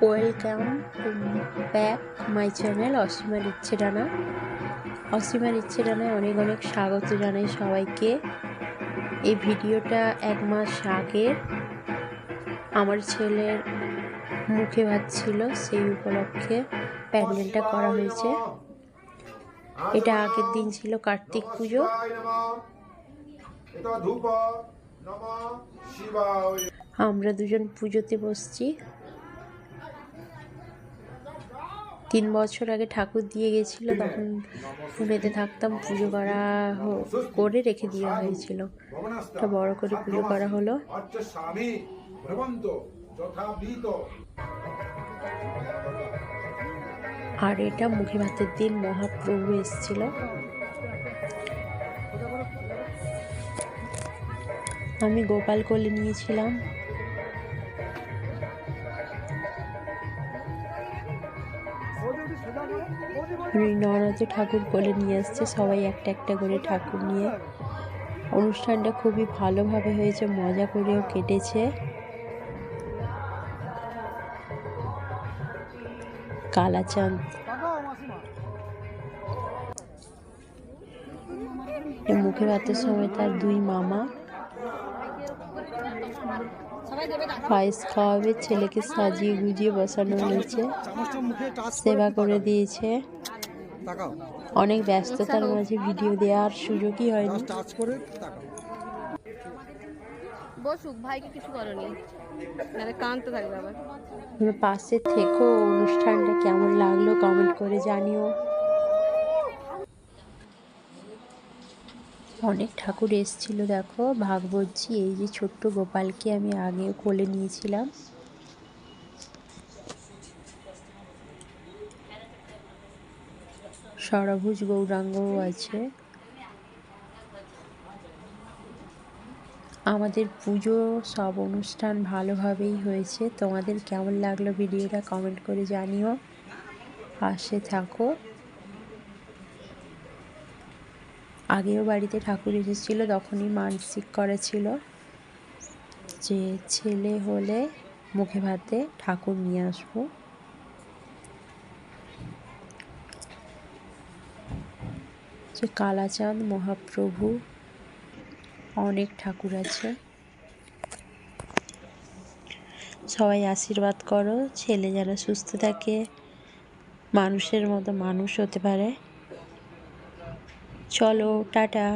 Welcome back my channel অসীমার ইচ্ছে ডানা। অসীমার ইচ্ছে ডানায় অনেক অনেক স্বাগত জানাই সবাইকে। এই ভিডিওটা 1 মাস আগের, আমার ছেলের মুখে ভাত ছিল, সেই উপলক্ষে প্যান্ডেলটা করা হয়েছে। এটা আগের দিন ছিল কার্তিক পুজো। আমরা দুজন পুজোতে বসছি। 3 বছর আগে ঠাকুর দিয়ে গেছিল, তখন পুনেতে থাকতাম, পুজো করে রেখে দেওয়া হয়েছিল। একটা বড় করে পুজো করা হলো। আর এটা মুখে ভাতের দিন মহাপ্রভু এসেছিল। আমি গোপাল কোলে নিয়েছিলাম। ননদ ঠাকুর কোলে নিয়ে আসছে, সবাই একটা একটা করে ঠাকুর নিয়ে। অনুষ্ঠানটা খুবই ভালোভাবে হয়েছে, মজা করেও কেটেছে। কালাচাঁদ মুখে ভাতের সময় তার 2 মামা পায়েস খাওয়াবে, ছেলেকে সাজিয়ে গুজিয়ে বসানো হয়েছে, সেবা করে দিয়েছে। অনেক ব্যস্ততার মাঝে ভিডিও দেওয়ার সুযোগই হয়নি। পাশে থেকো, অনুষ্ঠানটা কেমন লাগলো কমেন্ট করে জানিও। অনেক ঠাকুর এসেছিল, দেখো ভাগ বলছি। এই যে ছোট্ট গোপালকে আমি আগেও কোলে নিয়েছিলাম। ষড়ভুজ গৌরাঙ্গও আছে। আমাদের পুজো সব অনুষ্ঠান ভালোভাবেই হয়েছে। তোমাদের কেমন লাগলো ভিডিওটা কমেন্ট করে জানিও। পাশে থাকো। আগেও বাড়িতে ঠাকুর এসেছিল, তখনই মানসিক করা ছিল যে ছেলে হলে মুখে ভাতে ঠাকুর নিয়ে আসবো। যে কালাচাঁদ মহাপ্রভু, অনেক ঠাকুর আছে। সবাই আশীর্বাদ করো, ছেলে যেন সুস্থ থাকে, মানুষের মতো মানুষ হতে পারে। চলো, টাটা।